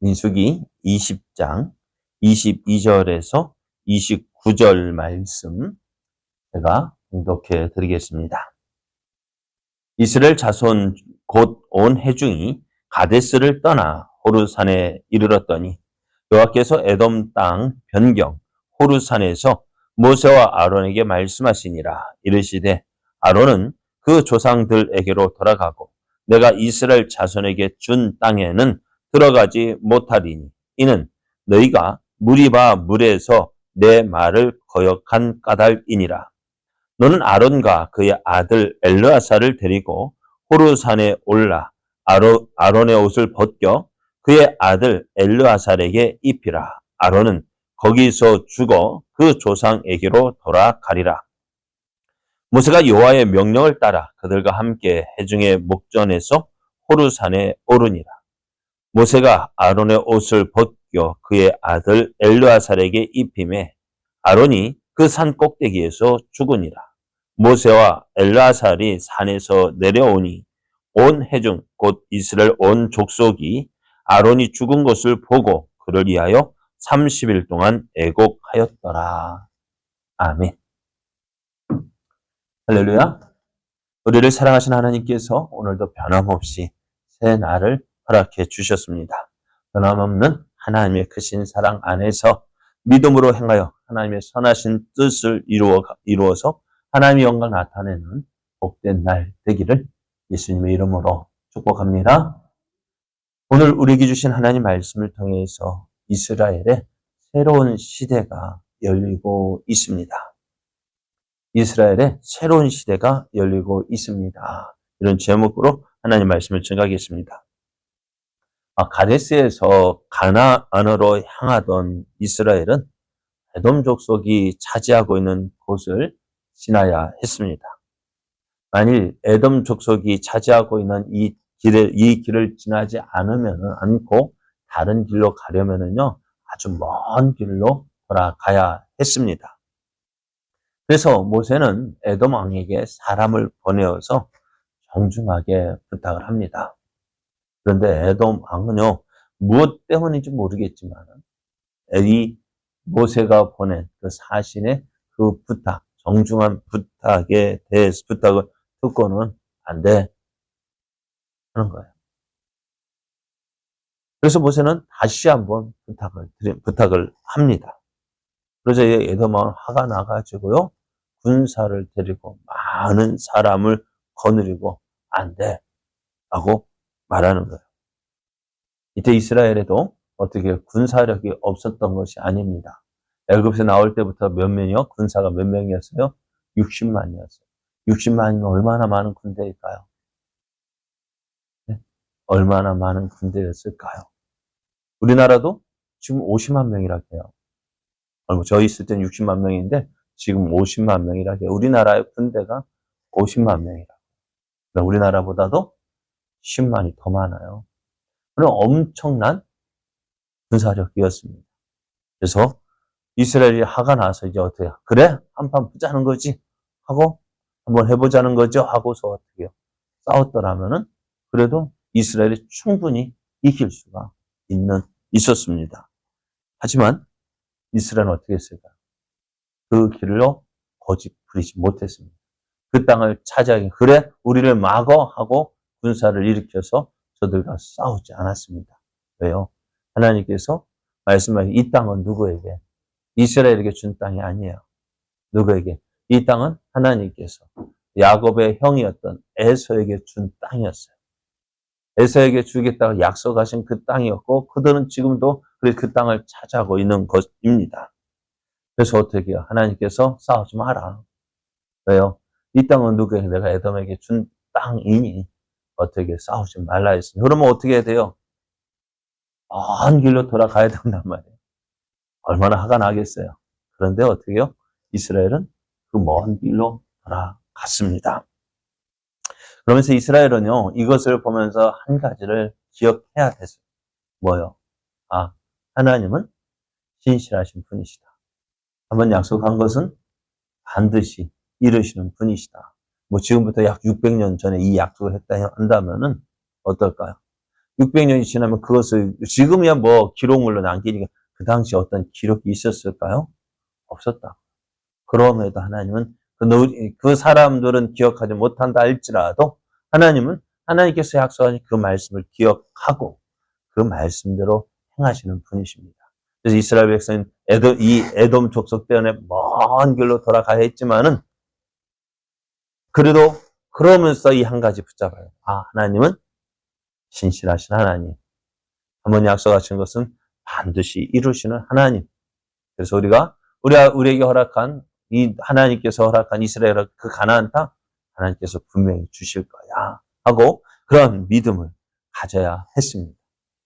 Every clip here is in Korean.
민수기 20장 22절에서 29절 말씀 제가 봉독해 드리겠습니다. 이스라엘 자손 곧 온 회중이 가데스를 떠나 호르산에 이르렀더니 여호와께서 에돔 땅 변경 호르산에서 모세와 아론에게 말씀하시니라. 이르시되 아론은 그 조상들에게로 돌아가고 내가 이스라엘 자손에게 준 땅에는 들어가지 못하리니 이는 너희가 무리바 물에서 내 말을 거역한 까닭이니라. 너는 아론과 그의 아들 엘르아사를 데리고 호르산에 올라 아론의 옷을 벗겨 그의 아들 엘르아살에게 입히라. 아론은 거기서 죽어 그 조상에게로 돌아가리라. 모세가 여호와의 명령을 따라 그들과 함께 회중의 목전에서 호르산에 오르니라. 모세가 아론의 옷을 벗겨 그의 아들 엘르아살에게 입히매 아론이 그 산 꼭대기에서 죽으니라. 모세와 엘르아살이 산에서 내려오니 온 회중 곧 이스라엘 온 족속이 아론이 죽은 것을 보고 그를 위하여 30일 동안 애곡하였더라. 아멘. 할렐루야. 우리를 사랑하신 하나님께서 오늘도 변함없이 새 날을 허락해 주셨습니다. 변함없는 하나님의 크신 사랑 안에서 믿음으로 행하여 하나님의 선하신 뜻을 이루어서 하나님의 영광을 나타내는 복된 날 되기를 예수님의 이름으로 축복합니다. 오늘 우리에게 주신 하나님 말씀을 통해서 이스라엘의 새로운 시대가 열리고 있습니다. 이스라엘의 새로운 시대가 열리고 있습니다. 이런 제목으로 하나님 말씀을 전하겠습니다. 가데스에서 가나안으로 향하던 이스라엘은 에돔 족속이 차지하고 있는 곳을 지나야 했습니다. 만일 에돔 족속이 차지하고 있는 이 길을 지나지 않고 다른 길로 가려면은요, 아주 먼 길로 돌아가야 했습니다. 그래서 모세는 에돔 왕에게 사람을 보내어서 정중하게 부탁을 합니다. 그런데 에돔 왕은요, 무엇 때문인지 모르겠지만, 이 모세가 보낸 그 사신의 그 부탁, 정중한 부탁에 대해서 부탁을 듣고는 안 돼 하는 거예요. 그래서 모세는 다시 한번 부탁을 합니다. 그래서 에돔 왕은 화가 나가지고요, 군사를 데리고 많은 사람을 거느리고 안 돼 라고 말하는 거예요. 이때 이스라엘에도 어떻게 군사력이 없었던 것이 아닙니다. 애굽에서 나올 때부터 몇 명이요? 군사가 몇 명이었어요? 60만이었어요. 60만이면 얼마나 많은 군대일까요? 네? 얼마나 많은 군대였을까요? 우리나라도 지금 50만 명이라고 해요. 저희 있을 땐 60만 명인데 지금 50만 명이라고 해요. 우리나라의 군대가 50만 명이라고. 우리나라보다도 10만이 더 많아요. 그런 엄청난 군사력이었습니다. 그래서 이스라엘이 화가 나서 이제 어떻게 해요? 그래? 한판 보자는 거지? 하고 한번 해보자는 거죠? 하고서 어떻게 해요? 싸웠더라면은 그래도 이스라엘이 충분히 이길 수가 있었습니다. 하지만 이스라엘은 어떻게 했을까요? 그 길로 고집 부리지 못했습니다. 그 땅을 차지하기 그래? 우리를 막어? 하고 군사를 일으켜서 저들과 싸우지 않았습니다. 왜요? 하나님께서 말씀하신 이 땅은 누구에게? 이스라엘에게 준 땅이 아니에요. 누구에게? 이 땅은 하나님께서 야곱의 형이었던 에서에게 준 땅이었어요. 에서에게 주겠다고 약속하신 그 땅이었고 그들은 지금도 그 땅을 차지하고 있는 것입니다. 그래서 어떻게 해요? 하나님께서 싸우지 마라. 왜요? 이 땅은 누구에게? 내가 에돔에게 준 땅이니 어떻게 싸우지 말라 했습니다. 그러면 어떻게 해야 돼요? 먼 길로 돌아가야 된단 말이에요. 얼마나 화가 나겠어요. 그런데 어떻게 해요? 이스라엘은 그 먼 길로 돌아갔습니다. 그러면서 이스라엘은요, 이것을 보면서 한 가지를 기억해야 됐어요. 뭐요? 하나님은 신실하신 분이시다. 한번 약속한 것은 반드시 이루시는 분이시다. 지금부터 약 600년 전에 이 약속을 했다 한다면은 어떨까요? 600년이 지나면 그것을 지금이야 뭐 기록물로 남기니까 그 당시 어떤 기록이 있었을까요? 없었다. 그럼에도 하나님은 그 사람들은 기억하지 못한다 할지라도 하나님은 하나님께서 약속하신 그 말씀을 기억하고 그 말씀대로 행하시는 분이십니다. 그래서 이스라엘 백성은 이 에돔 족속 때문에 먼 길로 돌아가야 했지만은 그래도 그러면서 이 한 가지 붙잡아요. 하나님은 신실하신 하나님. 한번 약속하신 것은 반드시 이루시는 하나님. 그래서 우리에게 허락한 이 하나님께서 허락한 이스라엘 그 가나안 땅 하나님께서 분명히 주실 거야 하고 그런 믿음을 가져야 했습니다.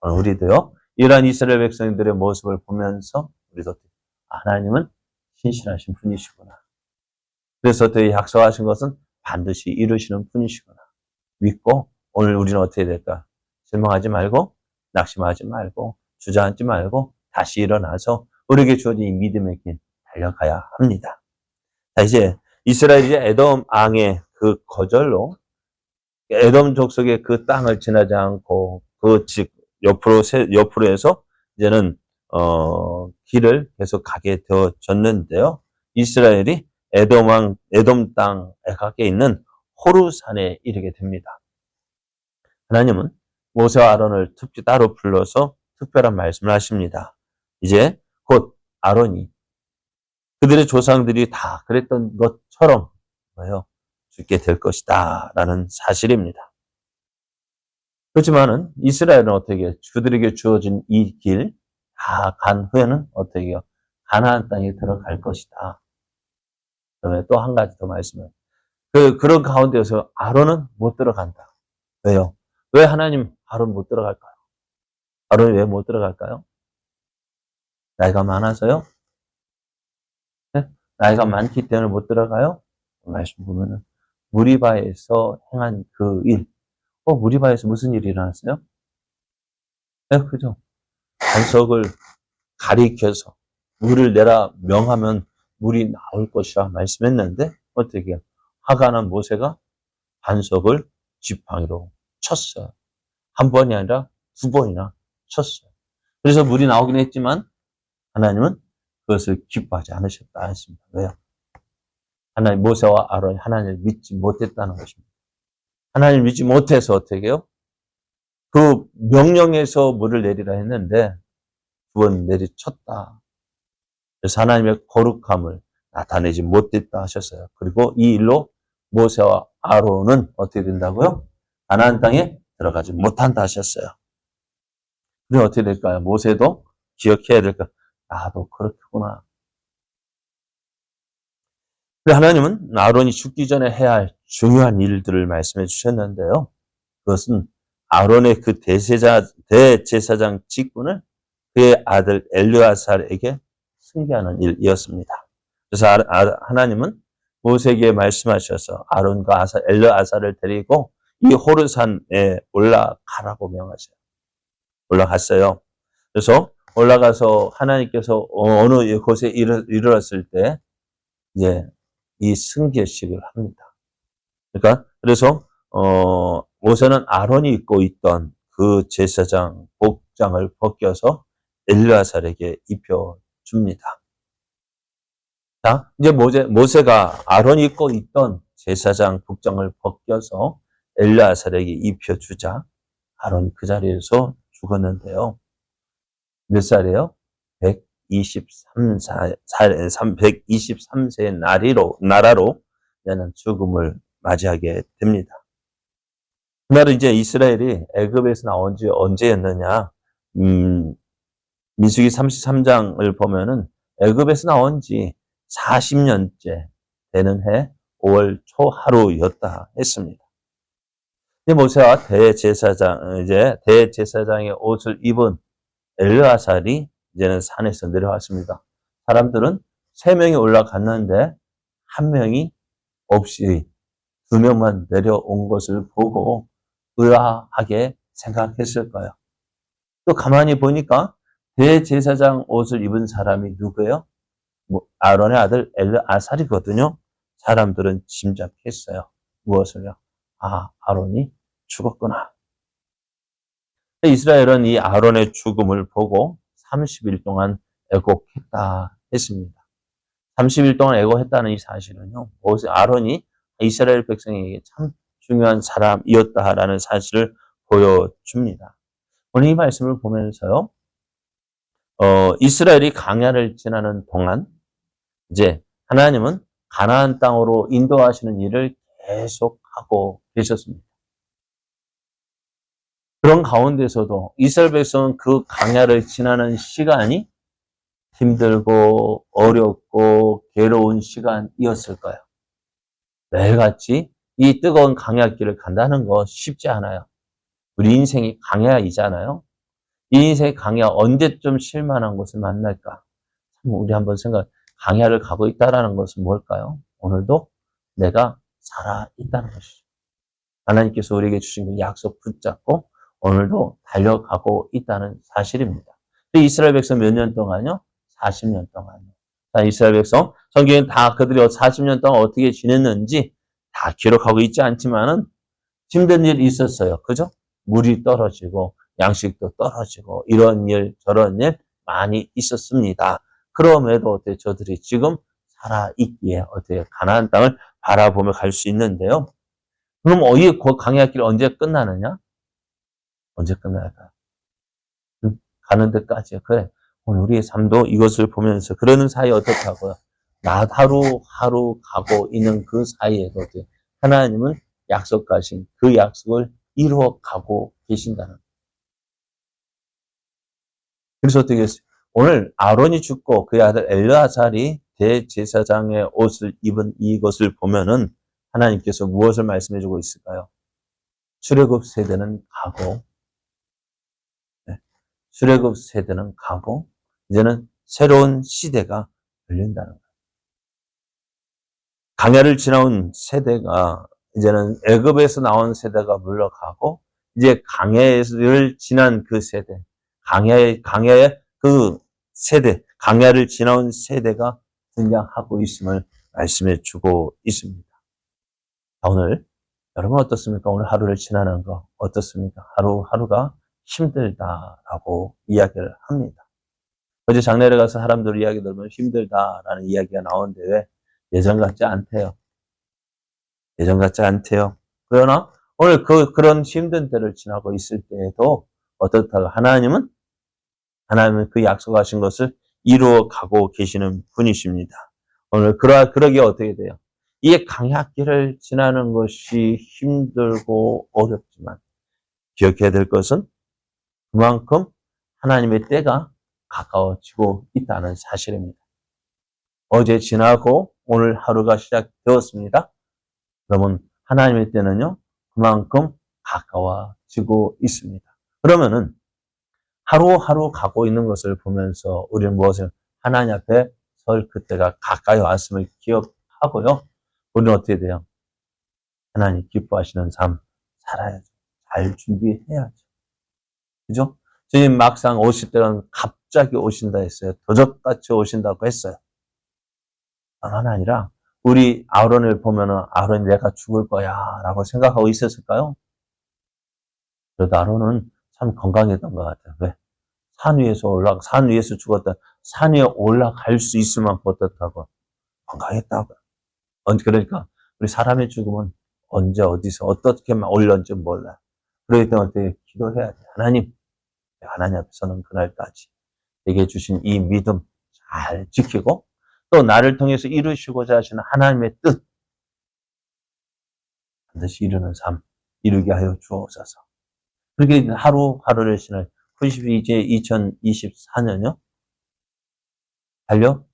우리도요 이러한 이스라엘 백성들의 모습을 보면서 우리도 하나님은 신실하신 분이시구나. 그래서 또 약속하신 것은 반드시 이루시는 분이시구나 믿고 오늘 우리는 어떻게 될까? 실망하지 말고 낙심하지 말고 주저앉지 말고 다시 일어나서 우리에게 주어진 이 믿음의 길 달려가야 합니다. 자, 이제 이스라엘이 에돔 왕의 그 거절로 에돔 족속의 그 땅을 지나지 않고 옆으로 해서 이제는 길을 계속 가게 되어졌는데요. 이스라엘이 에돔 땅에 가게 있는 호르산에 이르게 됩니다. 하나님은 모세와 아론을 특히 따로 불러서 특별한 말씀을 하십니다. 이제 곧 아론이 그들의 조상들이 다 그랬던 것처럼 뭐예요? 죽게 될 것이다 라는 사실입니다. 그렇지만은 이스라엘은 어떻게 그들에게 주어진 이 길 다 간 후에는 어떻게 해요? 가나안 땅에 들어갈 것이다. 그다음에 또 한 가지 더 말씀을 그런 가운데서 아론은 못 들어간다. 왜요? 왜 하나님 아론 못 들어갈까요? 아론이 왜 못 들어갈까요? 나이가 많아서요? 네? 나이가 많기 때문에 못 들어가요? 말씀 보면은 무리바에서 행한 그 일. 무리바에서 무슨 일이 일어났어요? 네, 그죠? 반석을 가리켜서 물을 내라 명하면 물이 나올 것이라 말씀했는데 어떻게 해요? 화가 난 모세가 반석을 지팡이로 쳤어요. 한 번이 아니라 두 번이나 쳤어요. 그래서 물이 나오긴 했지만 하나님은 그것을 기뻐하지 않으셨다 했습니다. 왜요? 모세와 아론이 하나님을 믿지 못했다는 것입니다. 하나님을 믿지 못해서 어떻게 해요? 그 명령에서 물을 내리라 했는데 두 번 내리쳤다. 그래서 하나님의 거룩함을 나타내지 못했다 하셨어요. 그리고 이 일로 모세와 아론은 어떻게 된다고요? 가나안 땅에 들어가지 못한다 하셨어요. 그럼 어떻게 될까요? 모세도 기억해야 될까? 나도 그렇구나. 하나님은 아론이 죽기 전에 해야 할 중요한 일들을 말씀해 주셨는데요. 그것은 아론의 그 대제사장 직분을 그의 아들 엘르아살에게 승계하는 일이었습니다. 그래서 하나님은 모세에게 말씀하셔서 아론과 엘르아살을 데리고 이 호르산에 올라가라고 명하세요. 올라갔어요. 그래서 올라가서 하나님께서 어느 곳에 이르렀을 때 이제 이 승계식을 합니다. 그러니까 그래서 모세는 아론이 입고 있던 그 제사장 복장을 벗겨서 엘르아살에게 입혀줍니다. 자, 이제 모세가 아론이 입고 있던 제사장 복장을 벗겨서 엘르아살에게 입혀주자 아론이 그 자리에서 죽었는데요. 몇 살이에요? 123세의 나라로 이제는 죽음을 맞이하게 됩니다. 그날은 이제 이스라엘이 애굽에서 나온 지 언제였느냐? 민수기 33장을 보면은 애굽에서 나온 지 40년째 되는 해 5월 초 하루였다 했습니다. 모세와 대제사장의 옷을 입은 엘르아살이 이제는 산에서 내려왔습니다. 사람들은 3명이 올라갔는데 1명이 없이 2명만 내려온 것을 보고 의아하게 생각했을 거예요. 또 가만히 보니까 대제사장 옷을 입은 사람이 누구예요? 아론의 아들 엘르아살이거든요. 사람들은 짐작했어요. 무엇을요? 아론이 죽었구나. 이스라엘은 이 아론의 죽음을 보고 30일 동안 애곡했다 했습니다. 30일 동안 애곡했다는 이 사실은요, 아론이 이스라엘 백성에게 참 중요한 사람이었다라는 사실을 보여줍니다. 오늘 이 말씀을 보면서요, 이스라엘이 광야를 지나는 동안 이제 하나님은 가나안 땅으로 인도하시는 일을 계속하고 계셨습니다. 그런 가운데서도 이스라엘 백성은 그 광야를 지나는 시간이 힘들고 어렵고 괴로운 시간이었을까요? 매일같이 이 뜨거운 광야길을 간다는 거 쉽지 않아요. 우리 인생이 광야이잖아요. 이 인생의 광야 언제쯤 쉴만한 곳을 만날까? 우리 한번 광야를 가고 있다는 것은 뭘까요? 오늘도 내가 살아있다는 것이죠. 하나님께서 우리에게 주신 그 약속 붙잡고 오늘도 달려가고 있다는 사실입니다. 이스라엘 백성 몇 년 동안요? 40년 동안요. 이스라엘 백성, 성경에 다 그들이 40년 동안 어떻게 지냈는지 다 기록하고 있지 않지만은 힘든 일이 있었어요. 그죠? 물이 떨어지고 양식도 떨어지고 이런 일 저런 일 많이 있었습니다. 그럼에도 어떻게 저들이 지금 살아있기에 어떻게 가나안 땅을 바라보며 갈 수 있는데요. 그럼 이 광야길 언제 끝나느냐? 언제 끝날까? 가는 데까지요. 그래. 오늘 우리의 삶도 이것을 보면서 그러는 사이 어떻다고요? 낮 하루 가고 있는 그 사이에도 하나님은 약속하신 그 약속을 이루어 가고 계신다는. 그래서 어떻게 했어요? 오늘 아론이 죽고 그의 아들 엘르아살이 대제사장의 옷을 입은 이것을 보면은 하나님께서 무엇을 말씀해 주고 있을까요? 출애굽 세대는 가고, 출애굽 세대는 가고, 이제는 새로운 시대가 열린다는 거예요. 광야를 지나온 세대가 이제는 애굽에서 나온 세대가 물러가고, 이제 광야를 지난 그 세대, 광야의 그 세대, 광야를 지나온 세대가 등장하고 있음을 말씀해 주고 있습니다. 오늘 여러분 어떻습니까? 오늘 하루를 지나는 거 어떻습니까? 하루하루가 힘들다라고 이야기를 합니다. 어제 장례를 가서 사람들 이야기 들으면 힘들다라는 이야기가 나오는데 왜? 예전 같지 않대요. 예전 같지 않대요. 그러나 오늘 그런 힘든 때를 지나고 있을 때에도 어떻다고 하나님은 그 약속하신 것을 이루어 가고 계시는 분이십니다. 오늘 그러기에 어떻게 돼요? 이 광야길을 지나는 것이 힘들고 어렵지만 기억해야 될 것은 그만큼 하나님의 때가 가까워지고 있다는 사실입니다. 어제 지나고 오늘 하루가 시작되었습니다. 그러면 하나님의 때는요, 그만큼 가까워지고 있습니다. 그러면은 하루하루 가고 있는 것을 보면서 우리는 무엇을 하나님 앞에 설 그때가 가까이 왔음을 기억하고요. 우리는 어떻게 돼요? 하나님 기뻐하시는 삶 살아야죠. 잘 준비해야죠. 그죠? 주님 막상 오실 때는 갑자기 오신다 했어요. 도적같이 오신다고 했어요. 다만 아니라 우리 아론을 보면은 아론이 내가 죽을 거야 라고 생각하고 있었을까요? 그래도 아론은 참 건강했던 것 같아요. 왜? 산 위에서 죽었다. 산 위에 올라갈 수 있을 만큼 어떻다고? 건강했다고. 그러니까 우리 사람의 죽음은 언제 어디서 어떻게 올렸는지 몰라요. 그러기 때문에 어떻게 기도해야 돼. 하나님 앞에서는 그날까지 내게 주신 이 믿음 잘 지키고 또 나를 통해서 이루시고자 하시는 하나님의 뜻 반드시 이루는 삶 이루게 하여 주옵소서. 그렇게 하루하루를 지날 이제 2024년요. 달력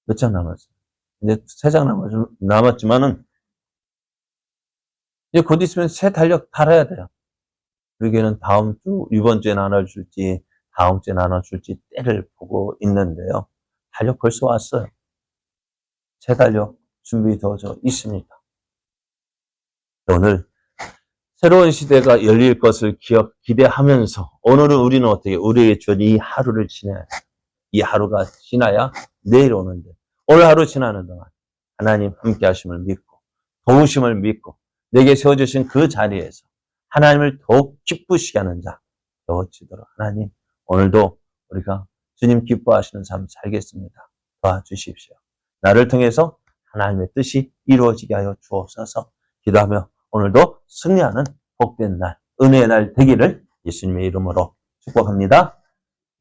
몇 장 남았어요. 이제 3장 남았지만은 이제 곧 있으면 새 달력 달아야 돼요. 그러기에는 이번 주에 나눠줄지 다음 주에 나눠줄지 때를 보고 있는데요. 달력 벌써 왔어요. 새 달력 준비되어져 있습니다. 오늘 새로운 시대가 열릴 것을 기대하면서 오늘은 우리는 어떻게 우리에게 준 이 하루를 지내야 돼요. 이 하루가 지나야 내일 오는데 오늘 하루 지나는 동안 하나님 함께 하심을 믿고 도우심을 믿고 내게 세워주신 그 자리에서 하나님을 더욱 기쁘시게 하는 자 되어지도록 하나님, 오늘도 우리가 주님 기뻐하시는 삶 살겠습니다. 도와주십시오. 나를 통해서 하나님의 뜻이 이루어지게 하여 주옵소서. 기도하며 오늘도 승리하는 복된 날, 은혜의 날 되기를 예수님의 이름으로 축복합니다.